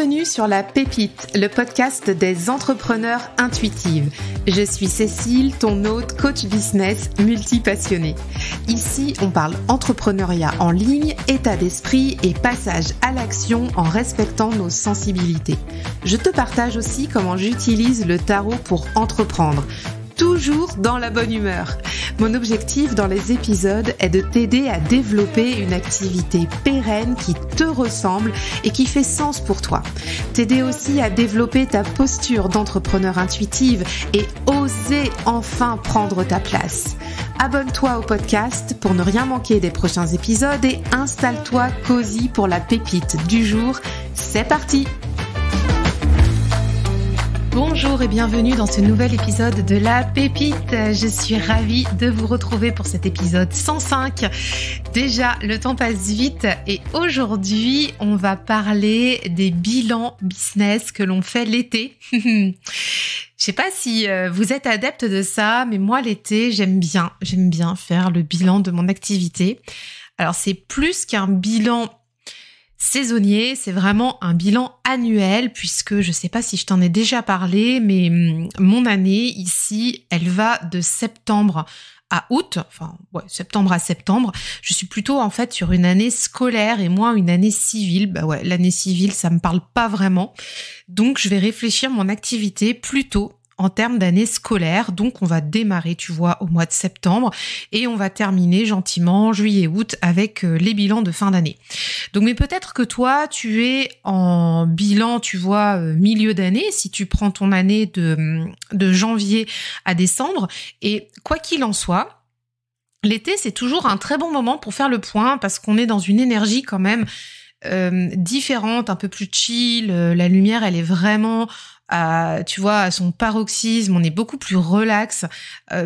Bienvenue sur La Pépite, le podcast des entrepreneurs intuitives. Je suis Cécile, ton hôte, coach business multipassionnée. Ici, on parle entrepreneuriat en ligne, état d'esprit et passage à l'action en respectant nos sensibilités. Je te partage aussi comment j'utilise le tarot pour entreprendre. Toujours dans la bonne humeur. Mon objectif dans les épisodes est de t'aider à développer une activité pérenne qui te ressemble et qui fait sens pour toi. T'aider aussi à développer ta posture d'entrepreneur intuitive et oser enfin prendre ta place. Abonne-toi au podcast pour ne rien manquer des prochains épisodes et installe-toi cosy pour la pépite du jour. C'est parti! Bonjour et bienvenue dans ce nouvel épisode de La Pépite. Je suis ravie de vous retrouver pour cet épisode 105. Déjà, le temps passe vite et aujourd'hui, on va parler des bilans business que l'on fait l'été. Je sais pas si vous êtes adepte de ça, mais moi l'été, j'aime bien faire le bilan de mon activité. Alors, c'est plus qu'un bilan saisonnier, c'est vraiment un bilan annuel puisque je sais pas si je t'en ai déjà parlé, mais mon année ici, elle va de septembre à août, septembre à septembre. Je suis plutôt en fait sur une année scolaire et moins une année civile. L'année civile, ça me parle pas vraiment. Donc je vais réfléchir mon activité plutôt en termes d'année scolaire. Donc, on va démarrer, tu vois, au mois de septembre et on va terminer gentiment juillet-août avec les bilans de fin d'année. Donc, mais peut-être que toi, tu es en bilan, tu vois, milieu d'année, si tu prends ton année de janvier à décembre. Et quoi qu'il en soit, l'été, c'est toujours un très bon moment pour faire le point parce qu'on est dans une énergie quand même différente, un peu plus chill. La lumière, elle est vraiment à son paroxysme. On est beaucoup plus relax,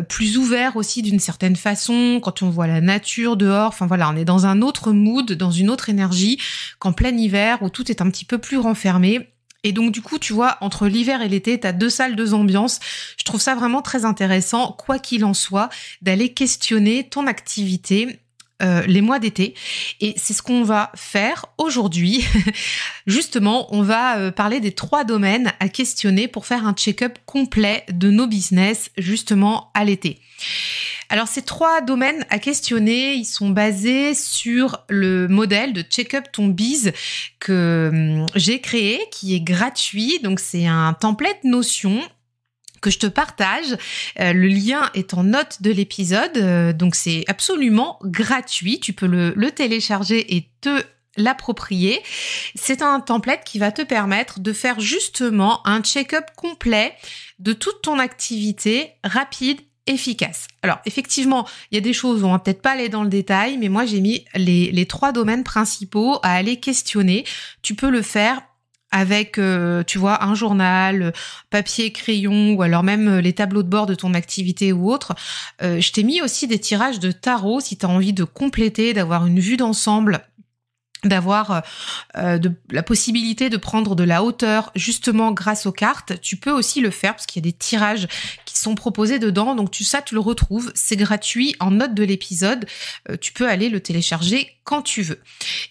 plus ouvert aussi d'une certaine façon quand on voit la nature dehors. Enfin voilà, on est dans un autre mood, dans une autre énergie qu'en plein hiver où tout est un petit peu plus renfermé. Et donc du coup, tu vois, entre l'hiver et l'été, t'as deux salles, deux ambiances. Je trouve ça vraiment très intéressant, quoi qu'il en soit, d'aller questionner ton activité les mois d'été. Et c'est ce qu'on va faire aujourd'hui. Justement, on va parler des 3 domaines à questionner pour faire un check-up complet de nos business justement à l'été. Alors, ces 3 domaines à questionner, ils sont basés sur le modèle de Check-up ton biz que j'ai créé, qui est gratuit. Donc, c'est un template Notion que je te partage. Le lien est en note de l'épisode, donc c'est absolument gratuit. Tu peux le télécharger et te l'approprier. C'est un template qui va te permettre de faire justement un check-up complet de toute ton activité, rapide, efficace. Alors effectivement, il y a des choses où on va peut-être pas aller dans le détail, mais moi j'ai mis les 3 domaines principaux à aller questionner. Tu peux le faire avec, tu vois, un journal, papier, crayon, ou alors même les tableaux de bord de ton activité ou autre. Je t'ai mis aussi des tirages de tarot si tu as envie de compléter, d'avoir une vue d'ensemble, d'avoir la possibilité de prendre de la hauteur justement grâce aux cartes. Tu peux aussi le faire parce qu'il y a des tirages qui sont proposés dedans. Donc tu le retrouves, c'est gratuit en note de l'épisode. Tu peux aller le télécharger quand tu veux.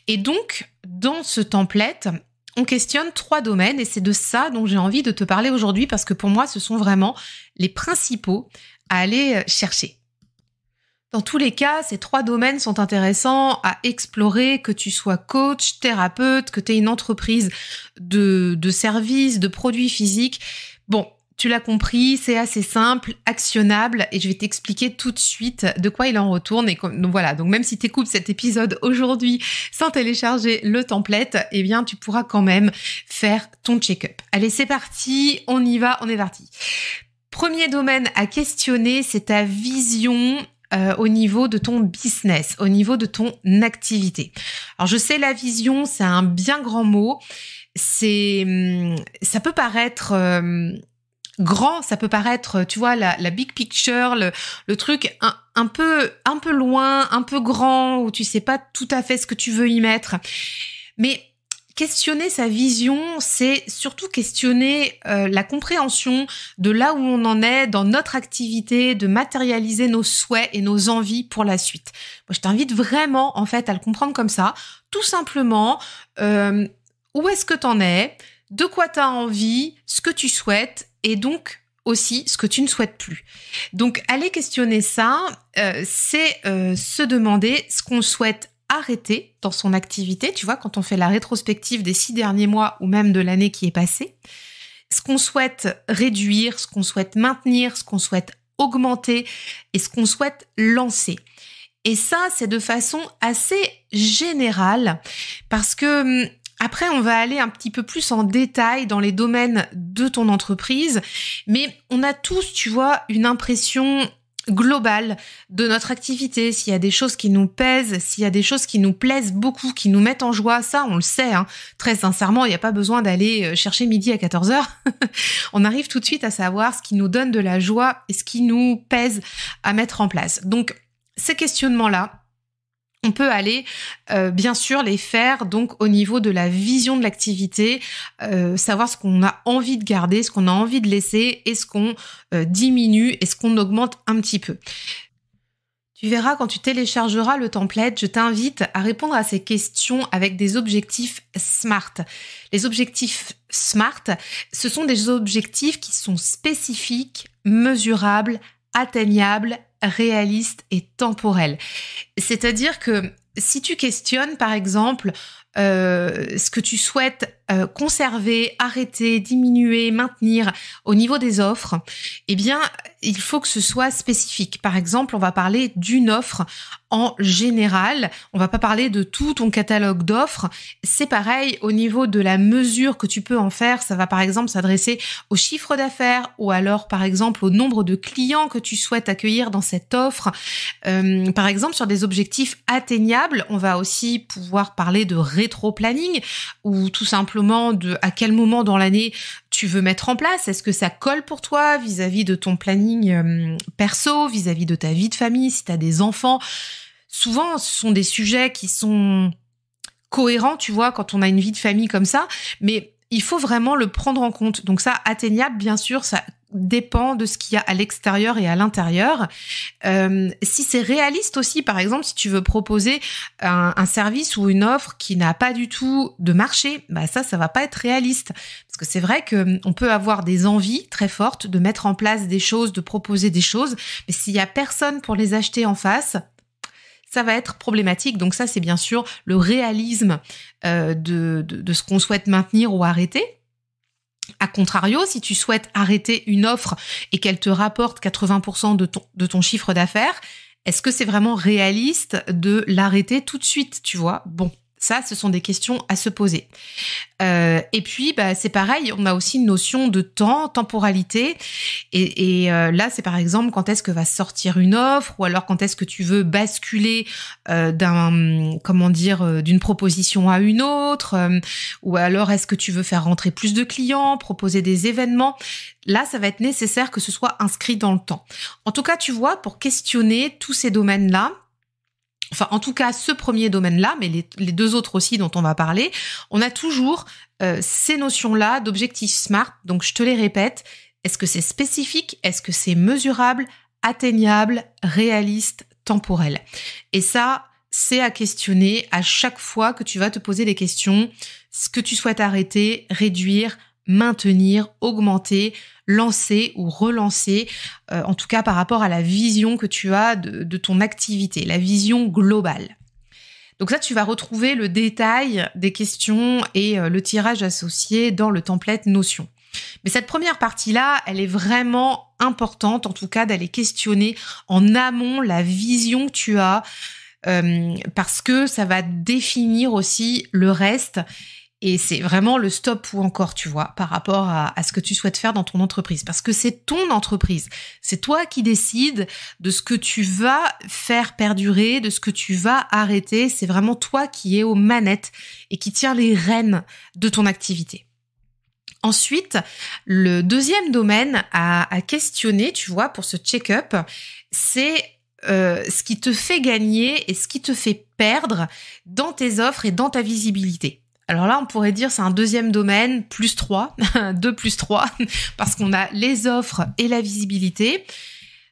Et donc, dans ce template, on questionne 3 domaines et c'est de ça dont j'ai envie de te parler aujourd'hui parce que pour moi, ce sont vraiment les principaux à aller chercher. Dans tous les cas, ces 3 domaines sont intéressants à explorer, que tu sois coach, thérapeute, que tu aies une entreprise de services, de produits physiques. Bon, tu l'as compris, c'est assez simple, actionnable et je vais t'expliquer tout de suite de quoi il en retourne. Donc voilà, donc même si tu écoutes cet épisode aujourd'hui sans télécharger le template, eh bien tu pourras quand même faire ton check-up. Allez, c'est parti, on y va, on est parti. Premier domaine à questionner, c'est ta vision au niveau de ton business, au niveau de ton activité. Alors je sais, la vision, c'est un bien grand mot. Ça peut paraître grand, ça peut paraître, tu vois, la big picture, le truc un peu loin, un peu grand, où tu sais pas tout à fait ce que tu veux y mettre. Mais questionner sa vision, c'est surtout questionner la compréhension de là où on en est dans notre activité, de matérialiser nos souhaits et nos envies pour la suite. Moi, je t'invite vraiment, en fait, à le comprendre comme ça. Tout simplement, où est-ce que t'en es ? de quoi tu as envie, ce que tu souhaites et donc aussi ce que tu ne souhaites plus. Donc, aller questionner ça, c'est se demander ce qu'on souhaite arrêter dans son activité. Tu vois, quand on fait la rétrospective des 6 derniers mois ou même de l'année qui est passée, ce qu'on souhaite réduire, ce qu'on souhaite maintenir, ce qu'on souhaite augmenter et ce qu'on souhaite lancer. Et ça, c'est de façon assez générale parce que après, on va aller un petit peu plus en détail dans les domaines de ton entreprise, mais on a tous, tu vois, une impression globale de notre activité, s'il y a des choses qui nous pèsent, s'il y a des choses qui nous plaisent beaucoup, qui nous mettent en joie, ça on le sait, hein. Très sincèrement, il n'y a pas besoin d'aller chercher midi à 14h. On arrive tout de suite à savoir ce qui nous donne de la joie et ce qui nous pèse à mettre en place. Donc, ces questionnements-là, on peut aller, bien sûr, les faire donc au niveau de la vision de l'activité, savoir ce qu'on a envie de garder, ce qu'on a envie de laisser, et ce qu'on diminue, et ce qu'on augmente un petit peu. Tu verras quand tu téléchargeras le template, je t'invite à répondre à ces questions avec des objectifs SMART. Les objectifs SMART, ce sont des objectifs qui sont spécifiques, mesurables, atteignables, réaliste et temporel. C'est-à-dire que si tu questionnes, par exemple, ce que tu souhaites conserver, arrêter, diminuer, maintenir au niveau des offres, eh bien, il faut que ce soit spécifique. Par exemple, on va parler d'une offre en général. On va pas parler de tout ton catalogue d'offres. C'est pareil au niveau de la mesure que tu peux en faire. Ça va par exemple s'adresser au chiffre d'affaires ou alors par exemple au nombre de clients que tu souhaites accueillir dans cette offre. Par exemple, sur des objectifs atteignables, on va aussi pouvoir parler de rétro-planning ou tout simplement de à quel moment dans l'année tu veux mettre en place. Est-ce que ça colle pour toi vis-à-vis de ton planning perso, vis-à-vis de ta vie de famille, si tu as des enfants. Souvent, ce sont des sujets qui sont cohérents, tu vois, quand on a une vie de famille comme ça, mais il faut vraiment le prendre en compte. Donc ça, atteignable, bien sûr, ça dépend de ce qu'il y a à l'extérieur et à l'intérieur. Si c'est réaliste aussi, par exemple, si tu veux proposer un service ou une offre qui n'a pas du tout de marché, bah ça va pas être réaliste. Parce que c'est vrai que on peut avoir des envies très fortes de mettre en place des choses, de proposer des choses, mais s'il y a personne pour les acheter en face, ça va être problématique. Donc ça, c'est bien sûr le réalisme de ce qu'on souhaite maintenir ou arrêter. A contrario, si tu souhaites arrêter une offre et qu'elle te rapporte 80% de ton chiffre d'affaires, est-ce que c'est vraiment réaliste de l'arrêter tout de suite, tu vois ? Bon, ça, ce sont des questions à se poser. Et puis, bah, c'est pareil, on a aussi une notion de temps, temporalité. Et là, c'est par exemple quand est-ce que va sortir une offre, ou alors quand est-ce que tu veux basculer d'une proposition à une autre, ou alors est-ce que tu veux faire rentrer plus de clients, proposer des événements. Là, ça va être nécessaire que ce soit inscrit dans le temps. En tout cas, tu vois, pour questionner tous ces domaines-là, enfin, en tout cas, ce premier domaine-là, mais les deux autres aussi dont on va parler, on a toujours ces notions-là d'objectifs SMART. Donc, je te les répète. Est-ce que c'est spécifique ? Est-ce que c'est mesurable, atteignable, réaliste, temporel ? Et ça, c'est à questionner à chaque fois que tu vas te poser des questions. Ce que tu souhaites arrêter, réduire, maintenir, augmenter, lancer ou relancer, en tout cas par rapport à la vision que tu as de ton activité, la vision globale. Donc ça, tu vas retrouver le détail des questions et le tirage associé dans le template Notion. Mais cette première partie-là, elle est vraiment importante, en tout cas d'aller questionner en amont la vision que tu as, parce que ça va définir aussi le reste. Et c'est vraiment le stop ou encore, tu vois, par rapport à ce que tu souhaites faire dans ton entreprise. Parce que c'est ton entreprise. C'est toi qui décides de ce que tu vas faire perdurer, de ce que tu vas arrêter. C'est vraiment toi qui es aux manettes et qui tiens les rênes de ton activité. Ensuite, le deuxième domaine à questionner, tu vois, pour ce check-up, c'est ce qui te fait gagner et ce qui te fait perdre dans tes offres et dans ta visibilité. Alors là, on pourrait dire c'est un deuxième domaine, +3, 2 + 3, parce qu'on a les offres et la visibilité.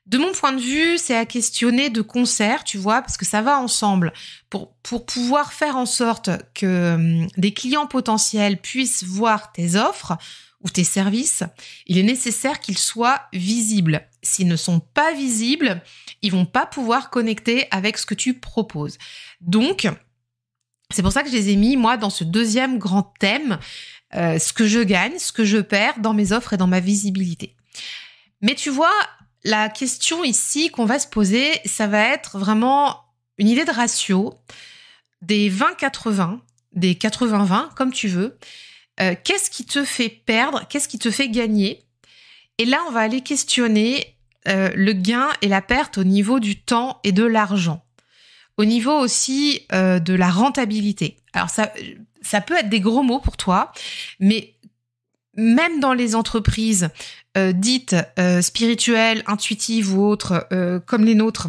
De mon point de vue, c'est à questionner de concert, tu vois, parce que ça va ensemble. Pour pouvoir faire en sorte que des clients potentiels puissent voir tes offres ou tes services, il est nécessaire qu'ils soient visibles. S'ils ne sont pas visibles, ils vont pas pouvoir connecter avec ce que tu proposes. Donc, c'est pour ça que je les ai mis, moi, dans ce deuxième grand thème, ce que je gagne, ce que je perds dans mes offres et dans ma visibilité. Mais tu vois, la question ici qu'on va se poser, ça va être vraiment une idée de ratio, des 20-80, des 80-20, comme tu veux. Qu'est-ce qui te fait perdre? Qu'est-ce qui te fait gagner? Et là, on va aller questionner le gain et la perte au niveau du temps et de l'argent. Au niveau aussi de la rentabilité. Alors ça peut être des gros mots pour toi, mais même dans les entreprises dites spirituelles, intuitives ou autres, comme les nôtres,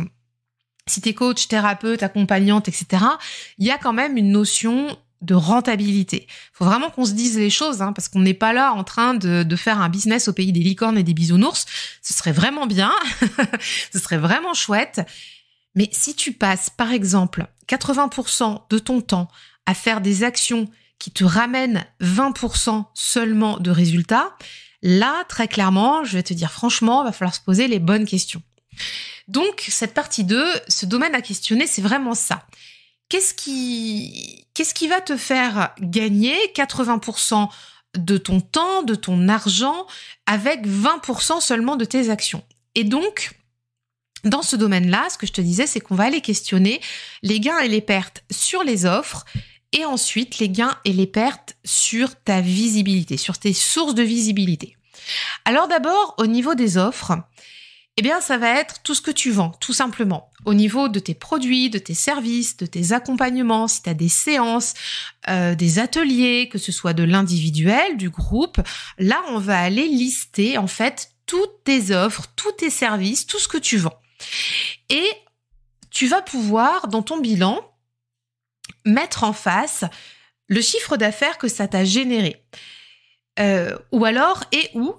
si t'es coach, thérapeute, accompagnante, etc., il y a quand même une notion de rentabilité. Faut vraiment qu'on se dise les choses, hein, parce qu'on n'est pas là en train de faire un business au pays des licornes et des bisounours. Ce serait vraiment bien, ce serait vraiment chouette. Mais si tu passes, par exemple, 80% de ton temps à faire des actions qui te ramènent 20% seulement de résultats, là, très clairement, je vais te dire franchement, il va falloir se poser les bonnes questions. Donc, cette partie 2, ce domaine à questionner, c'est vraiment ça. Qu'est-ce qui va te faire gagner 80% de ton temps, de ton argent, avec 20% seulement de tes actions? Et donc, dans ce domaine-là, ce que je te disais, c'est qu'on va aller questionner les gains et les pertes sur les offres et ensuite les gains et les pertes sur ta visibilité, sur tes sources de visibilité. Alors d'abord, au niveau des offres, eh bien, ça va être tout ce que tu vends, tout simplement. Au niveau de tes produits, de tes services, de tes accompagnements, si tu as des séances, des ateliers, que ce soit de l'individuel, du groupe, là, on va aller lister, en fait, toutes tes offres, tous tes services, tout ce que tu vends. Et tu vas pouvoir, dans ton bilan, mettre en face le chiffre d'affaires que ça t'a généré. Ou alors,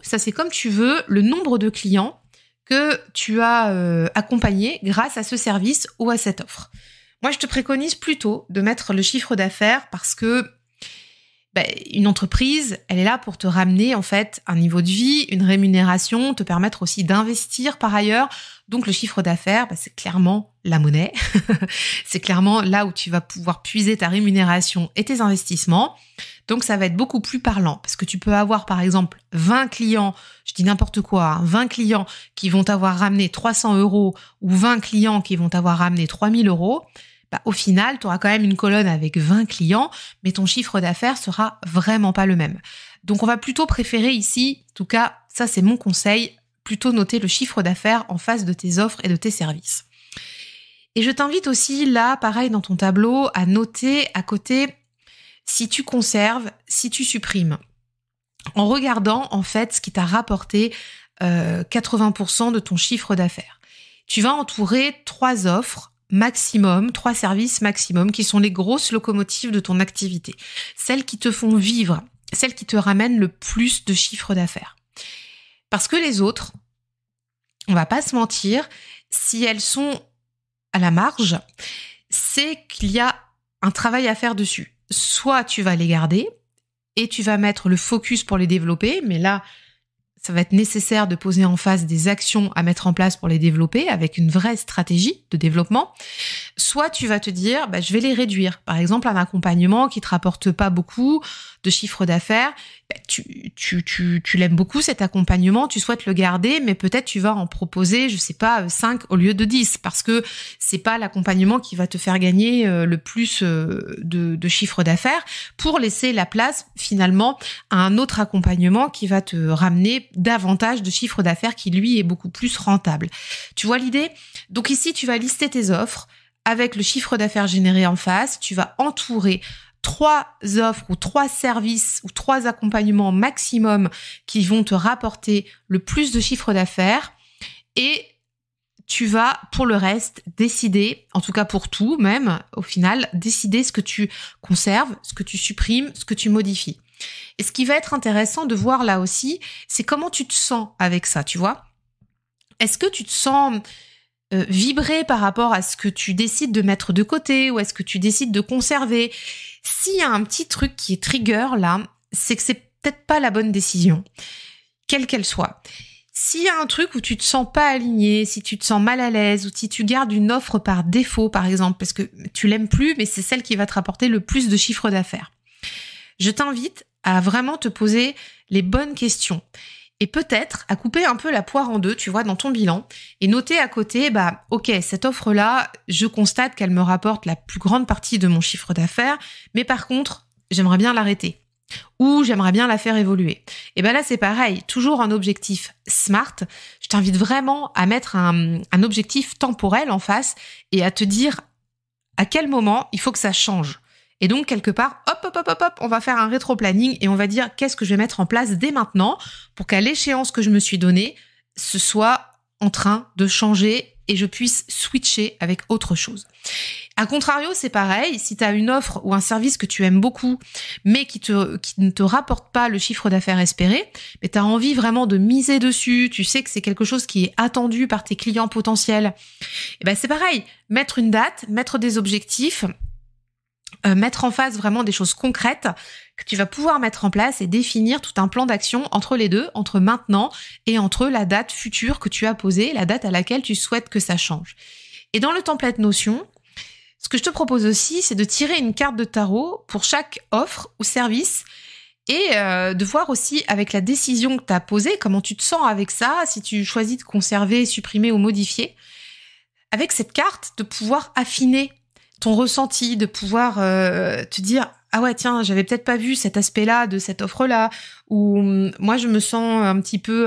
ça c'est comme tu veux, le nombre de clients que tu as accompagné grâce à ce service ou à cette offre. Moi, je te préconise plutôt de mettre le chiffre d'affaires parce que une entreprise, elle est là pour te ramener en fait un niveau de vie, une rémunération, te permettre aussi d'investir par ailleurs. Donc le chiffre d'affaires, c'est clairement la monnaie. C'est clairement là où tu vas pouvoir puiser ta rémunération et tes investissements. Donc ça va être beaucoup plus parlant parce que tu peux avoir par exemple 20 clients, je dis n'importe quoi, 20 clients qui vont t'avoir ramené 300 € ou 20 clients qui vont t'avoir ramené 3000 €. Au final, tu auras quand même une colonne avec 20 clients, mais ton chiffre d'affaires sera vraiment pas le même. Donc, on va plutôt préférer ici, en tout cas, ça c'est mon conseil, plutôt noter le chiffre d'affaires en face de tes offres et de tes services. Et je t'invite aussi, là, pareil, dans ton tableau, à noter à côté si tu conserves, si tu supprimes. En regardant, en fait, ce qui t'a rapporté 80% de ton chiffre d'affaires. Tu vas entourer 3 offres maximum, 3 services maximum qui sont les grosses locomotives de ton activité. Celles qui te font vivre, celles qui te ramènent le plus de chiffre d'affaires. Parce que les autres, on va pas se mentir, si elles sont à la marge, c'est qu'il y a un travail à faire dessus. Soit tu vas les garder et tu vas mettre le focus pour les développer, mais là, ça va être nécessaire de poser en face des actions à mettre en place pour les développer avec une vraie stratégie de développement. Soit tu vas te dire, je vais les réduire. Par exemple, un accompagnement qui te rapporte pas beaucoup de chiffre d'affaires, tu l'aimes beaucoup cet accompagnement, tu souhaites le garder, mais peut-être tu vas en proposer, 5 au lieu de 10 parce que c'est pas l'accompagnement qui va te faire gagner le plus de chiffre d'affaires pour laisser la place finalement à un autre accompagnement qui va te ramener davantage de chiffre d'affaires qui lui est beaucoup plus rentable. Tu vois l'idée? Donc ici, tu vas lister tes offres avec le chiffre d'affaires généré en face, tu vas entourer 3 offres ou 3 services ou 3 accompagnements maximum qui vont te rapporter le plus de chiffre d'affaires et tu vas, pour le reste, décider, en tout cas pour tout même, au final, décider ce que tu conserves, ce que tu supprimes, ce que tu modifies. Et ce qui va être intéressant de voir là aussi, c'est comment tu te sens avec ça, tu vois. Est-ce que tu te sens vibrer par rapport à ce que tu décides de mettre de côté ou est-ce que tu décides de conserver? S'il y a un petit truc qui est trigger là, c'est que c'est peut-être pas la bonne décision, quelle qu'elle soit. S'il y a un truc où tu te sens pas aligné, si tu te sens mal à l'aise ou si tu gardes une offre par défaut par exemple parce que tu l'aimes plus mais c'est celle qui va te rapporter le plus de chiffre d'affaires, je t'invite à vraiment te poser les bonnes questions. Et peut-être à couper un peu la poire en deux, tu vois, dans ton bilan, et noter à côté, ok, cette offre-là, je constate qu'elle me rapporte la plus grande partie de mon chiffre d'affaires, mais par contre, j'aimerais bien l'arrêter. Ou j'aimerais bien la faire évoluer. Et là, c'est pareil, toujours un objectif SMART. Je t'invite vraiment à mettre un objectif temporel en face et à te dire à quel moment il faut que ça change. Et donc, quelque part, hop, on va faire un rétro-planning et on va dire qu'est-ce que je vais mettre en place dès maintenant pour qu'à l'échéance que je me suis donnée, ce soit en train de changer et je puisse switcher avec autre chose. A contrario, c'est pareil, si tu as une offre ou un service que tu aimes beaucoup, mais qui ne te rapporte pas le chiffre d'affaires espéré, mais tu as envie vraiment de miser dessus, tu sais que c'est quelque chose qui est attendu par tes clients potentiels, et c'est pareil, mettre une date, mettre des objectifs, mettre en face vraiment des choses concrètes que tu vas pouvoir mettre en place et définir tout un plan d'action entre les deux, entre maintenant et entre la date future que tu as posée, la date à laquelle tu souhaites que ça change. Et dans le template Notion, ce que je te propose aussi, c'est de tirer une carte de tarot pour chaque offre ou service et de voir aussi avec la décision que tu as posée, comment tu te sens avec ça, si tu choisis de conserver, supprimer ou modifier. Avec cette carte, de pouvoir affiner ton ressenti, de pouvoir te dire « Ah ouais, tiens, j'avais peut-être pas vu cet aspect-là de cette offre-là » ou « Moi, je me sens un petit peu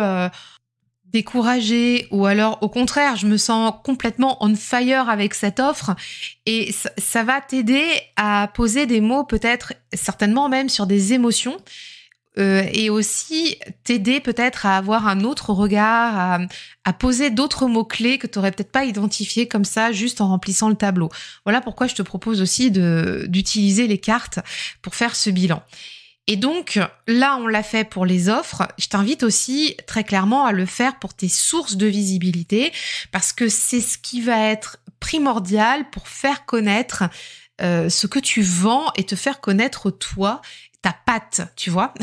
découragée » ou alors au contraire, je me sens complètement on fire avec cette offre et ça va t'aider à poser des mots peut-être, certainement même sur des émotions et aussi t'aider peut-être à avoir un autre regard, à poser d'autres mots-clés que tu n'aurais peut-être pas identifiés comme ça, juste en remplissant le tableau. Voilà pourquoi je te propose aussi d'utiliser les cartes pour faire ce bilan. Et donc, là, on l'a fait pour les offres. Je t'invite aussi très clairement à le faire pour tes sources de visibilité parce que c'est ce qui va être primordial pour faire connaître ce que tu vends et te faire connaître toi, ta patte, tu vois.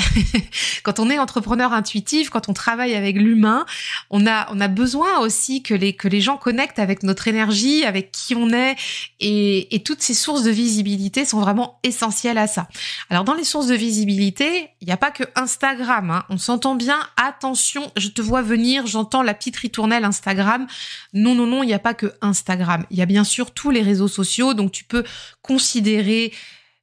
Quand on est entrepreneur intuitif, quand on travaille avec l'humain, on a besoin aussi que les gens connectent avec notre énergie, avec qui on est, et toutes ces sources de visibilité sont vraiment essentielles à ça. Alors dans les sources de visibilité, il n'y a pas que Instagram, hein. On s'entend bien, attention, je te vois venir, j'entends la petite ritournelle Instagram. Non, il n'y a pas que Instagram. Il y a bien sûr tous les réseaux sociaux, donc tu peux considérer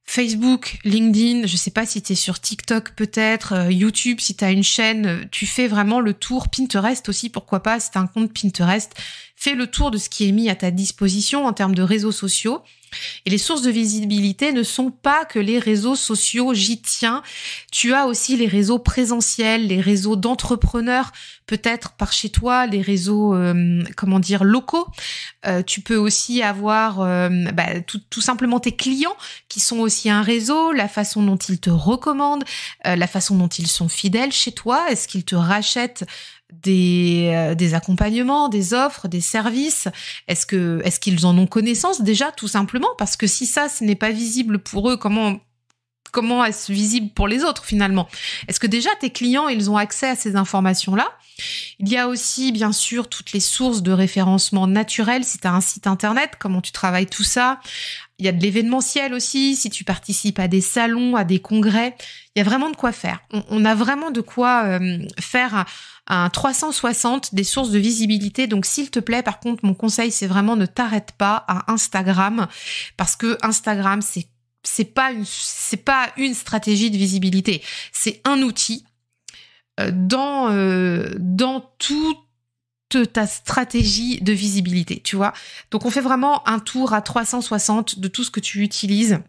Facebook, LinkedIn, je sais pas si tu es sur TikTok peut-être, YouTube, si tu as une chaîne, tu fais vraiment le tour. Pinterest aussi, pourquoi pas, si tu as un compte Pinterest, fais le tour de ce qui est mis à ta disposition en termes de réseaux sociaux. Et les sources de visibilité ne sont pas que les réseaux sociaux, j'y tiens. Tu as aussi les réseaux présentiels, les réseaux d'entrepreneurs, peut-être par chez toi, les réseaux, locaux. Tu peux aussi avoir tout simplement tes clients qui sont aussi un réseau, la façon dont ils te recommandent, la façon dont ils sont fidèles chez toi. Est-ce qu'ils te rachètent des accompagnements, des offres, des services? Est-ce qu'ils en ont connaissance déjà, tout simplement? Parce que si ça, ce n'est pas visible pour eux, comment est-ce visible pour les autres finalement? Est-ce que déjà tes clients, ils ont accès à ces informations-là? Il y a aussi, bien sûr, toutes les sources de référencement naturel. Si tu as un site internet, comment tu travailles tout ça? Il y a de l'événementiel aussi, si tu participes à des salons, à des congrès. Il y a vraiment de quoi faire. On a vraiment de quoi faire un 360 des sources de visibilité. Donc, s'il te plaît, par contre, mon conseil, c'est vraiment ne t'arrête pas à Instagram parce que Instagram, c'est pas une stratégie de visibilité. C'est un outil dans toute ta stratégie de visibilité, tu vois. Donc, on fait vraiment un tour à 360 de tout ce que tu utilises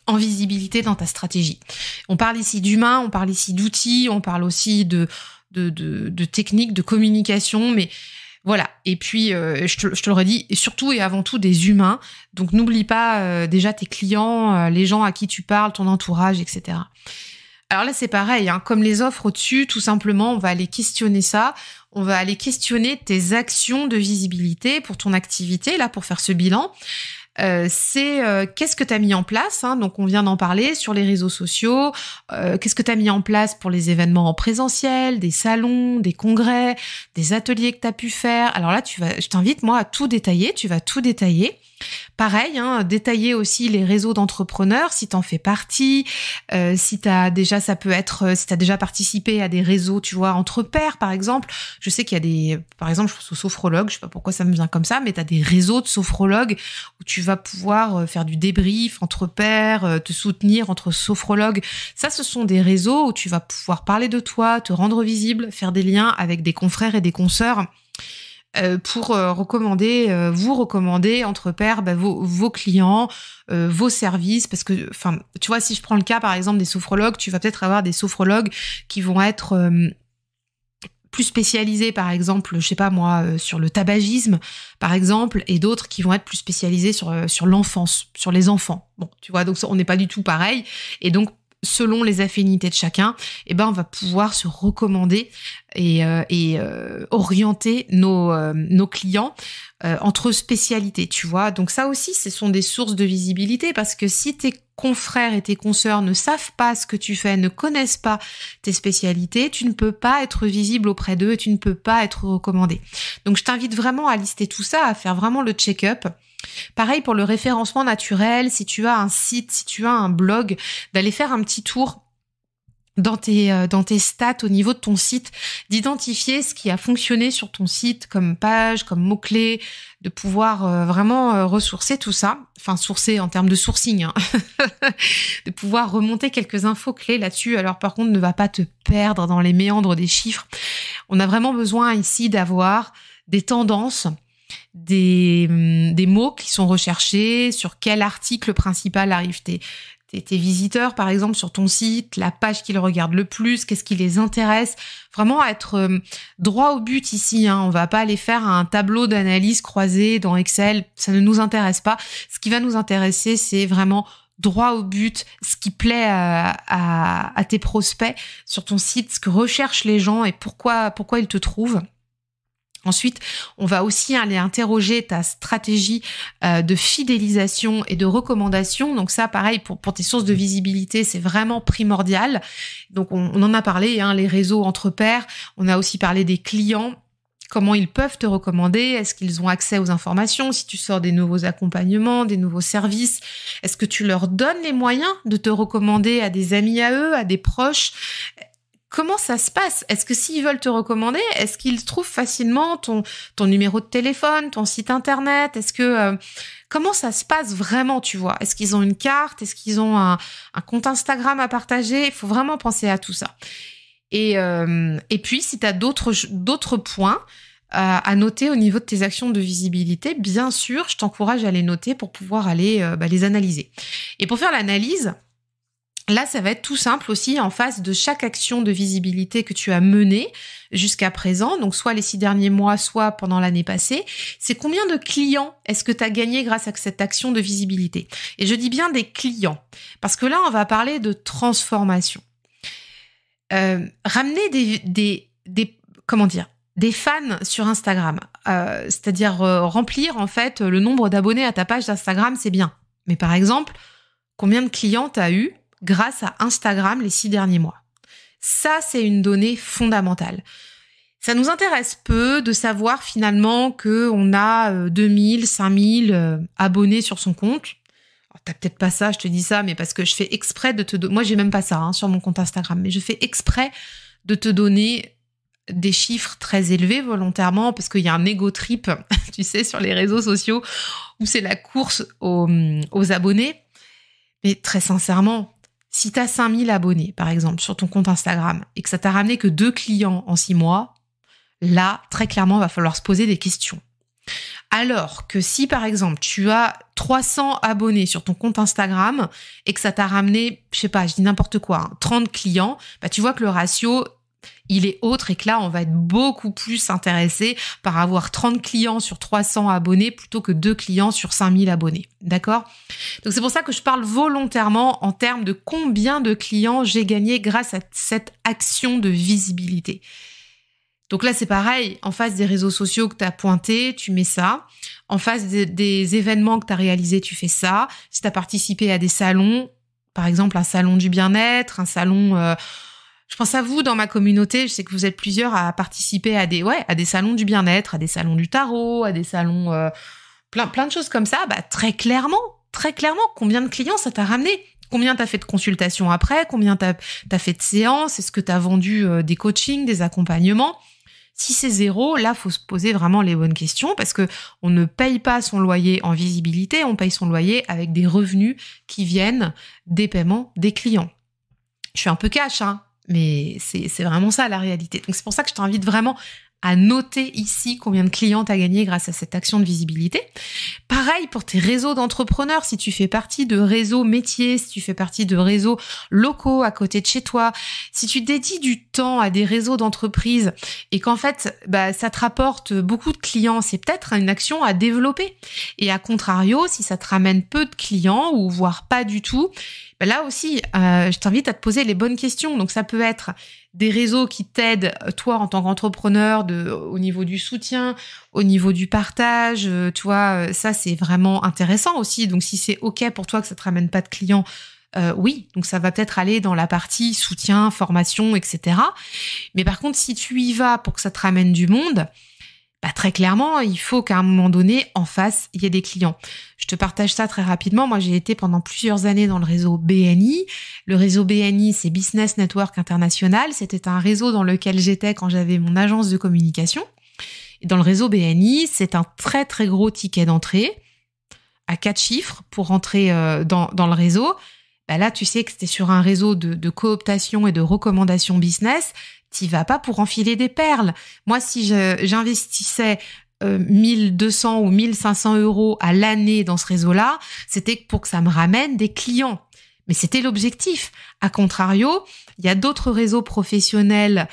en visibilité dans ta stratégie. On parle ici d'humain, on parle ici d'outils, on parle aussi de techniques, de communication, mais voilà. Et puis, je te le redis, et surtout et avant tout des humains. Donc, n'oublie pas déjà tes clients, les gens à qui tu parles, ton entourage, etc. Alors là, c'est pareil, hein, comme les offres au-dessus, tout simplement, on va aller questionner ça. On va aller questionner tes actions de visibilité pour ton activité, là, pour faire ce bilan. Qu'est-ce que tu as mis en place, hein, donc on vient d'en parler sur les réseaux sociaux, qu'est-ce que tu as mis en place pour les événements en présentiel, des salons, des congrès, des ateliers que tu as pu faire. Alors là, je t'invite moi à tout détailler, tu vas tout détailler. Pareil, hein, détailler aussi les réseaux d'entrepreneurs si t'en fais partie, si t'as déjà, ça peut être, si t'as déjà participé à des réseaux, tu vois, entre pairs par exemple. Je sais qu'il y a par exemple, je pense aux sophrologues, je sais pas pourquoi ça me vient comme ça, mais t'as des réseaux de sophrologues où tu vas pouvoir faire du débrief entre pairs, te soutenir entre sophrologues. Ça, ce sont des réseaux où tu vas pouvoir parler de toi, te rendre visible, faire des liens avec des confrères et des consoeurs. Pour vous recommander entre pairs vos clients, vos services, parce que, enfin, tu vois, si je prends le cas par exemple des sophrologues, tu vas peut-être avoir des sophrologues qui vont être plus spécialisés, par exemple, je sais pas moi, sur le tabagisme, par exemple, et d'autres qui vont être plus spécialisés sur l'enfance, sur les enfants. Bon, tu vois, donc on n'est pas du tout pareil, et donc selon les affinités de chacun, on va pouvoir se recommander et orienter nos clients entre spécialités, tu vois. Donc ça aussi, ce sont des sources de visibilité, parce que si tes confrères et tes consoeurs ne savent pas ce que tu fais, ne connaissent pas tes spécialités, tu ne peux pas être visible auprès d'eux et tu ne peux pas être recommandé. Donc je t'invite vraiment à lister tout ça, à faire vraiment le check-up. Pareil pour le référencement naturel, si tu as un site, si tu as un blog, d'aller faire un petit tour dans tes stats au niveau de ton site, d'identifier ce qui a fonctionné sur ton site comme page, comme mots-clés, de pouvoir vraiment ressourcer tout ça, enfin sourcer en termes de sourcing, hein. De pouvoir remonter quelques infos clés là-dessus. Alors par contre, ne va pas te perdre dans les méandres des chiffres. On a vraiment besoin ici d'avoir des tendances, des mots qui sont recherchés, sur quel article principal arrivent tes visiteurs, par exemple, sur ton site, la page qu'ils regardent le plus, qu'est-ce qui les intéresse. Vraiment être droit au but ici, hein. On va pas aller faire un tableau d'analyse croisé dans Excel, ça ne nous intéresse pas. Ce qui va nous intéresser, c'est vraiment droit au but, ce qui plaît à tes prospects sur ton site, ce que recherchent les gens et pourquoi ils te trouvent. Ensuite, on va aussi aller interroger ta stratégie de fidélisation et de recommandation. Donc ça, pareil, pour tes sources de visibilité, c'est vraiment primordial. Donc on en a parlé, hein, les réseaux entre pairs. On a aussi parlé des clients. Comment ils peuvent te recommander? Est-ce qu'ils ont accès aux informations? Si tu sors des nouveaux accompagnements, des nouveaux services, est-ce que tu leur donnes les moyens de te recommander à des amis à eux, à des proches? Comment ça se passe? Est-ce que s'ils veulent te recommander, est-ce qu'ils trouvent facilement ton numéro de téléphone, ton site internet? Est-ce que comment ça se passe vraiment, tu vois? Est-ce qu'ils ont une carte? Est-ce qu'ils ont un compte Instagram à partager? Il faut vraiment penser à tout ça. Et puis, si tu as d'autres points à noter au niveau de tes actions de visibilité, bien sûr, je t'encourage à les noter pour pouvoir aller les analyser. Et pour faire l'analyse, là, ça va être tout simple aussi en face de chaque action de visibilité que tu as menée jusqu'à présent, donc soit les 6 derniers mois, soit pendant l'année passée. C'est combien de clients est-ce que tu as gagné grâce à cette action de visibilité? Et je dis bien des clients, parce que là, on va parler de transformation. Ramener des fans sur Instagram, c'est-à-dire remplir en fait le nombre d'abonnés à ta page d'Instagram, c'est bien. Mais par exemple, combien de clients tu as eu grâce à Instagram les 6 derniers mois? Ça, c'est une donnée fondamentale. Ça nous intéresse peu de savoir finalement qu'on a 2000, 5000 abonnés sur son compte. Alors, t'as peut-être pas ça, je te dis ça, mais parce que je fais exprès de te donner... Moi, j'ai même pas ça sur mon compte Instagram, mais je fais exprès de te donner des chiffres très élevés volontairement, parce qu'il y a un ego trip, tu sais, sur les réseaux sociaux, où c'est la course aux abonnés. Mais très sincèrement, si tu as 5000 abonnés, par exemple, sur ton compte Instagram, et que ça t'a ramené que 2 clients en 6 mois, là, très clairement, il va falloir se poser des questions. Alors que si, par exemple, tu as 300 abonnés sur ton compte Instagram et que ça t'a ramené, je sais pas, je dis n'importe quoi, 30 clients, tu vois que le ratio, il est autre et que là, on va être beaucoup plus intéressé par avoir 30 clients sur 300 abonnés plutôt que 2 clients sur 5000 abonnés. D'accord? Donc, c'est pour ça que je parle volontairement en termes de combien de clients j'ai gagné grâce à cette action de visibilité. Donc là, c'est pareil. En face des réseaux sociaux que tu as pointés, tu mets ça. En face des événements que tu as réalisés, tu fais ça. Si tu as participé à des salons, par exemple un salon du bien-être, un salon... je pense à vous dans ma communauté. Je sais que vous êtes plusieurs à participer à des salons du bien-être, à des salons du tarot, à des salons... plein de choses comme ça. Bah, très clairement, combien de clients ça t'a ramené? Combien t'as fait de consultations après? Combien t'as fait de séances? Est-ce que t'as vendu des coachings, des accompagnements? Si c'est 0, là, faut se poser vraiment les bonnes questions parce que on ne paye pas son loyer en visibilité, on paye son loyer avec des revenus qui viennent des paiements des clients. Je suis un peu cash, hein, mais c'est vraiment ça la réalité. Donc c'est pour ça que je t'invite vraiment à noter ici combien de clients tu as gagné grâce à cette action de visibilité. Pareil pour tes réseaux d'entrepreneurs, si tu fais partie de réseaux métiers, si tu fais partie de réseaux locaux à côté de chez toi, si tu dédies du temps à des réseaux d'entreprises et qu'en fait, ça te rapporte beaucoup de clients, c'est peut-être une action à développer. Et à contrario, si ça te ramène peu de clients ou voire pas du tout, là aussi, je t'invite à te poser les bonnes questions. Donc ça peut être des réseaux qui t'aident, toi, en tant qu'entrepreneur, au niveau du soutien, au niveau du partage, tu vois, ça, c'est vraiment intéressant aussi. Donc, si c'est OK pour toi que ça te ramène pas de clients, oui, donc ça va peut-être aller dans la partie soutien, formation, etc. Mais par contre, si tu y vas pour que ça te ramène du monde, très clairement, il faut qu'à un moment donné, en face, il y ait des clients. Je te partage ça très rapidement. Moi, j'ai été pendant plusieurs années dans le réseau BNI. Le réseau BNI, c'est Business Network International. C'était un réseau dans lequel j'étais quand j'avais mon agence de communication. Et dans le réseau BNI, c'est un très, très gros ticket d'entrée à 4 chiffres pour rentrer dans le réseau. Là, tu sais que c'était sur un réseau de cooptation et de recommandation business. T'y vas pas pour enfiler des perles. Moi, si j'investissais 1200 ou 1500 euros à l'année dans ce réseau-là, c'était pour que ça me ramène des clients. Mais c'était l'objectif. A contrario, il y a d'autres réseaux professionnels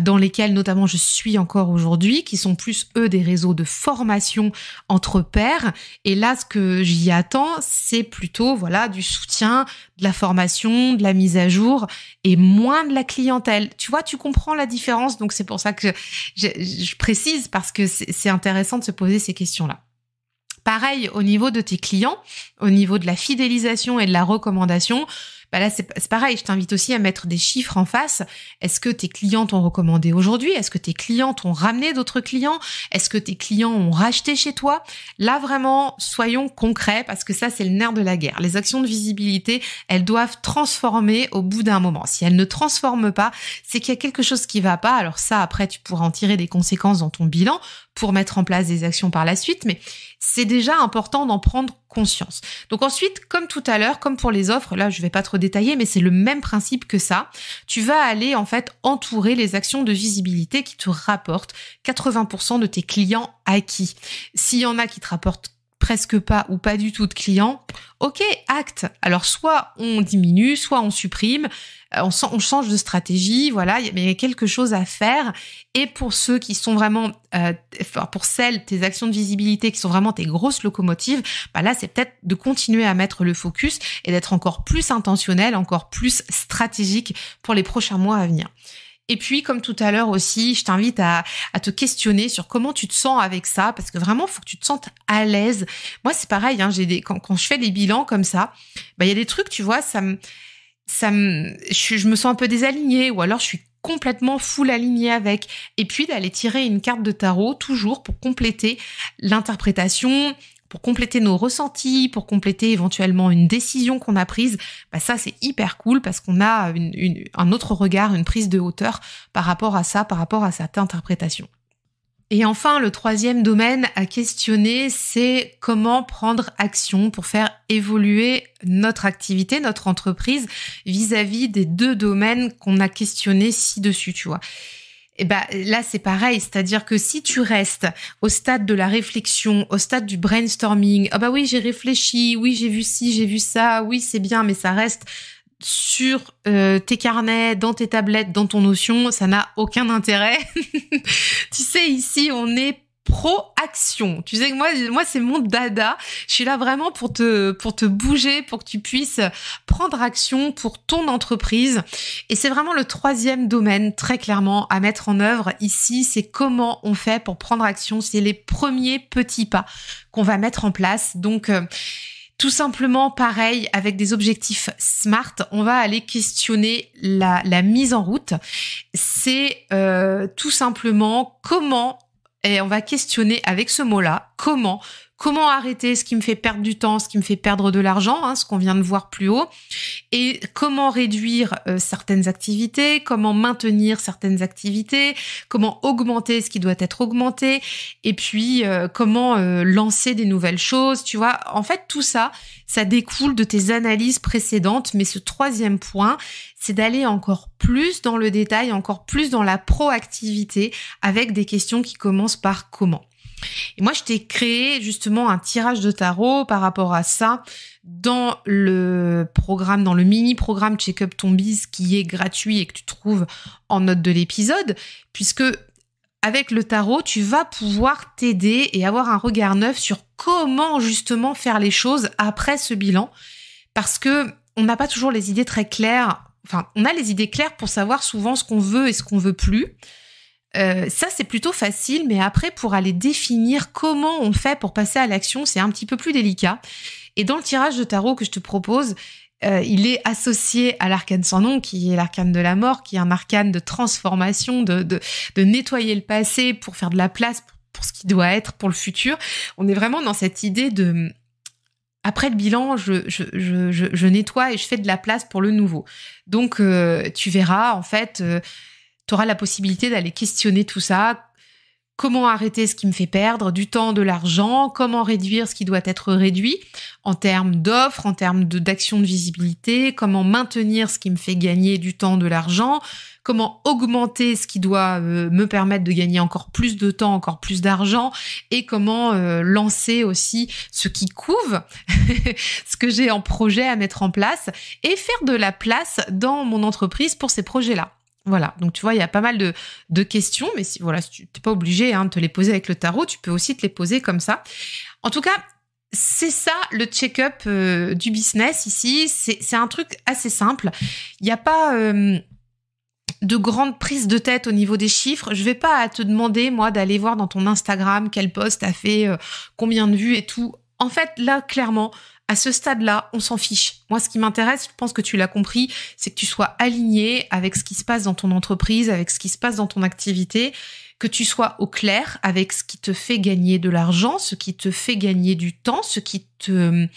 dans lesquels notamment je suis encore aujourd'hui, qui sont plus, eux, des réseaux de formation entre pairs. Et là, ce que j'y attends, c'est plutôt du soutien, de la formation, de la mise à jour et moins de la clientèle. Tu vois, tu comprends la différence. Donc, c'est pour ça que je précise parce que c'est intéressant de se poser ces questions-là. Pareil, au niveau de tes clients, au niveau de la fidélisation et de la recommandation, là, c'est pareil. Je t'invite aussi à mettre des chiffres en face. Est-ce que tes clients t'ont recommandé aujourd'hui? Est-ce que tes clients t'ont ramené d'autres clients? Est-ce que tes clients ont racheté chez toi? Là, vraiment, soyons concrets parce que ça, c'est le nerf de la guerre. Les actions de visibilité, elles doivent transformer au bout d'un moment. Si elles ne transforment pas, c'est qu'il y a quelque chose qui va pas. Alors ça, après, tu pourras en tirer des conséquences dans ton bilan pour mettre en place des actions par la suite, mais c'est déjà important d'en prendre conscience. Donc ensuite, comme tout à l'heure, comme pour les offres, là je vais pas trop détailler, mais c'est le même principe que ça. Tu vas aller en fait entourer les actions de visibilité qui te rapportent 80% de tes clients acquis. S'il y en a qui te rapportent presque pas ou pas du tout de clients, ok, acte. Alors soit on diminue, soit on supprime, on change de stratégie, voilà, mais il y a quelque chose à faire. Et pour ceux qui sont vraiment, pour tes actions de visibilité qui sont vraiment tes grosses locomotives, là c'est peut-être de continuer à mettre le focus et d'être encore plus intentionnel, encore plus stratégique pour les prochains mois à venir. Et puis, comme tout à l'heure aussi, je t'invite à te questionner sur comment tu te sens avec ça, parce que vraiment, il faut que tu te sentes à l'aise. Moi, c'est pareil, hein, quand je fais des bilans comme ça, il y a des trucs, tu vois, je me sens un peu désalignée, ou alors je suis complètement full alignée avec. Et puis, d'aller tirer une carte de tarot, toujours pour compléter l'interprétation, pour compléter nos ressentis, pour compléter éventuellement une décision qu'on a prise, ça c'est hyper cool parce qu'on a un autre regard, une prise de hauteur par rapport à ça, par rapport à cette interprétation. Et enfin, le troisième domaine à questionner, c'est comment prendre action pour faire évoluer notre activité, notre entreprise vis-à-vis des 2 domaines qu'on a questionnés ci-dessus, tu vois. Et là c'est pareil, c'est-à-dire que si tu restes au stade de la réflexion, au stade du brainstorming, oui j'ai réfléchi, oui j'ai vu ci, j'ai vu ça, oui c'est bien, mais ça reste sur tes carnets, dans tes tablettes, dans ton Notion, ça n'a aucun intérêt. Tu sais, ici, on est pro-action. Tu sais que moi c'est mon dada. Je suis là vraiment pour te bouger, pour que tu puisses prendre action pour ton entreprise. Et c'est vraiment le troisième domaine, très clairement, à mettre en œuvre ici. C'est comment on fait pour prendre action. C'est les premiers petits pas qu'on va mettre en place. Donc, tout simplement, pareil, avec des objectifs SMART, on va aller questionner la mise en route. C'est tout simplement comment. Et on va questionner avec ce mot-là, comment arrêter ce qui me fait perdre du temps, ce qui me fait perdre de l'argent, ce qu'on vient de voir plus haut, et comment réduire certaines activités, comment maintenir certaines activités, comment augmenter ce qui doit être augmenté, et puis comment lancer des nouvelles choses, tu vois. En fait, tout ça, ça découle de tes analyses précédentes, mais ce troisième point, c'est d'aller encore plus dans le détail, encore plus dans la proactivité, avec des questions qui commencent par comment. Et moi, je t'ai créé justement un tirage de tarot par rapport à ça dans le programme, dans le mini-programme Check-up ton biz qui est gratuit et que tu trouves en note de l'épisode, puisque avec le tarot, tu vas pouvoir t'aider et avoir un regard neuf sur comment justement faire les choses après ce bilan, parce que on n'a pas toujours les idées très claires. Enfin, on a les idées claires pour savoir souvent ce qu'on veut et ce qu'on veut plus. Ça, c'est plutôt facile, mais après, pour aller définir comment on fait pour passer à l'action, c'est un petit peu plus délicat. Et dans le tirage de tarot que je te propose, il est associé à l'arcane sans nom, qui est l'arcane de la mort, qui est un arcane de transformation, de nettoyer le passé pour faire de la place pour ce qui doit être pour le futur. On est vraiment dans cette idée de... Après le bilan, je nettoie et je fais de la place pour le nouveau. Donc, tu verras, en fait... tu auras la possibilité d'aller questionner tout ça. Comment arrêter ce qui me fait perdre du temps, de l'argent? Comment réduire ce qui doit être réduit en termes d'offres, en termes d'action de visibilité? Comment maintenir ce qui me fait gagner du temps, de l'argent? Comment augmenter ce qui doit me permettre de gagner encore plus de temps, encore plus d'argent? Et comment lancer aussi ce qui couve, ce que j'ai en projet à mettre en place, et faire de la place dans mon entreprise pour ces projets-là. Voilà, donc tu vois, il y a pas mal de questions, mais si tu n'es pas obligé de te les poser avec le tarot, tu peux aussi te les poser comme ça. En tout cas, c'est ça le check-up du business ici, c'est un truc assez simple. Il n'y a pas de grande prise de tête au niveau des chiffres. Je vais pas te demander, moi, d'aller voir dans ton Instagram quel post a fait combien de vues et tout. En fait, là, clairement... À ce stade-là, on s'en fiche. Moi, ce qui m'intéresse, je pense que tu l'as compris, c'est que tu sois aligné avec ce qui se passe dans ton entreprise, avec ce qui se passe dans ton activité, que tu sois au clair avec ce qui te fait gagner de l'argent, ce qui te fait gagner du temps, ce qui te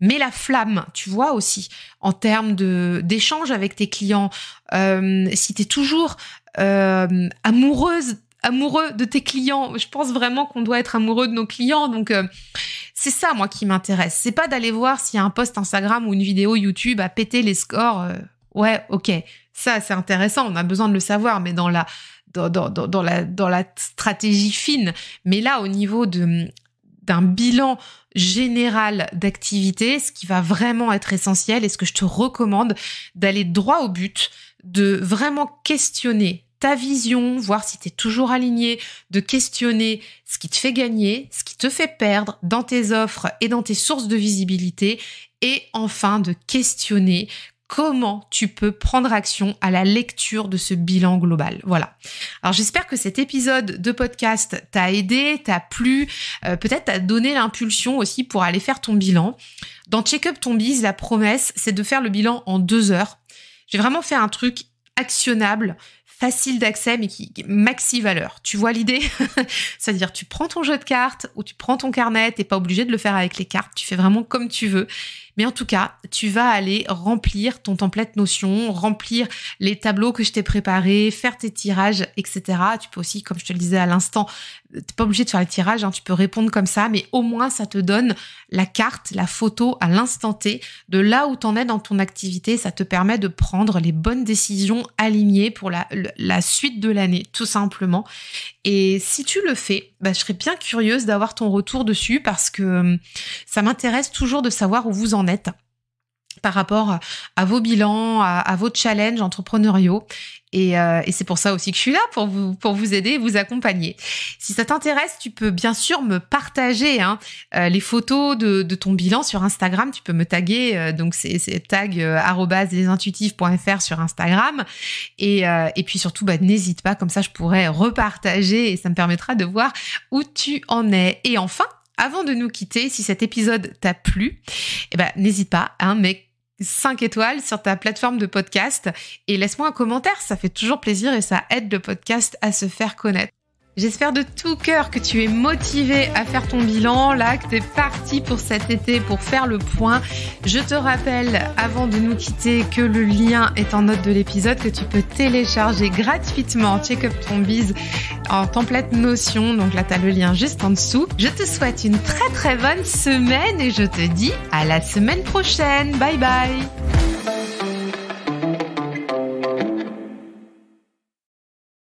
met la flamme, tu vois, aussi, en termes d'échange avec tes clients. Si tu es toujours amoureux de tes clients, je pense vraiment qu'on doit être amoureux de nos clients, donc... c'est ça, moi, qui m'intéresse. C'est pas d'aller voir s'il y a un post Instagram ou une vidéo YouTube à péter les scores. Ouais, ok. Ça, c'est intéressant. On a besoin de le savoir, mais dans la stratégie fine. Mais là, au niveau d'un bilan général d'activité, ce qui va vraiment être essentiel et ce que je te recommande, d'aller droit au but, de vraiment questionner ta vision, voir si tu es toujours aligné, de questionner ce qui te fait gagner, ce qui te fait perdre dans tes offres et dans tes sources de visibilité, et enfin de questionner comment tu peux prendre action à la lecture de ce bilan global. Voilà. Alors j'espère que cet épisode de podcast t'a aidé, t'a plu, peut-être t'a donné l'impulsion aussi pour aller faire ton bilan. Dans Check-up ton biz, la promesse, c'est de faire le bilan en 2 heures. J'ai vraiment fait un truc actionnable, facile d'accès, mais qui maxi valeur. Tu vois l'idée? C'est-à-dire, tu prends ton jeu de cartes ou tu prends ton carnet, t'es pas obligé de le faire avec les cartes, tu fais vraiment comme tu veux. Mais en tout cas, tu vas aller remplir ton template Notion, remplir les tableaux que je t'ai préparés, faire tes tirages, etc. Tu peux aussi, comme je te le disais à l'instant, t'es pas obligé de faire les tirages, tu peux répondre comme ça, mais au moins ça te donne la carte, la photo à l'instant T de là où t'en es dans ton activité. Ça te permet de prendre les bonnes décisions alignées pour la suite de l'année, tout simplement. Et si tu le fais, je serais bien curieuse d'avoir ton retour dessus, parce que ça m'intéresse toujours de savoir où vous en êtes. par rapport à vos bilans, à vos challenges entrepreneuriaux. Et c'est pour ça aussi que je suis là, pour vous aider et vous accompagner. Si ça t'intéresse, tu peux bien sûr me partager les photos de ton bilan sur Instagram. Tu peux me taguer, donc c'est tag @lesintuitifs.fr sur Instagram. Et puis surtout, n'hésite pas, comme ça je pourrais repartager et ça me permettra de voir où tu en es. Et enfin, avant de nous quitter, si cet épisode t'a plu, n'hésite pas, mec, 5 étoiles sur ta plateforme de podcast et laisse-moi un commentaire, ça fait toujours plaisir et ça aide le podcast à se faire connaître. J'espère de tout cœur que tu es motivé à faire ton bilan, là, que tu es parti pour cet été pour faire le point. Je te rappelle, avant de nous quitter, que le lien est en note de l'épisode, que tu peux télécharger gratuitement Check Up Ton Biz en template Notion. Donc là, tu as le lien juste en dessous. Je te souhaite une très très bonne semaine et je te dis à la semaine prochaine. Bye bye.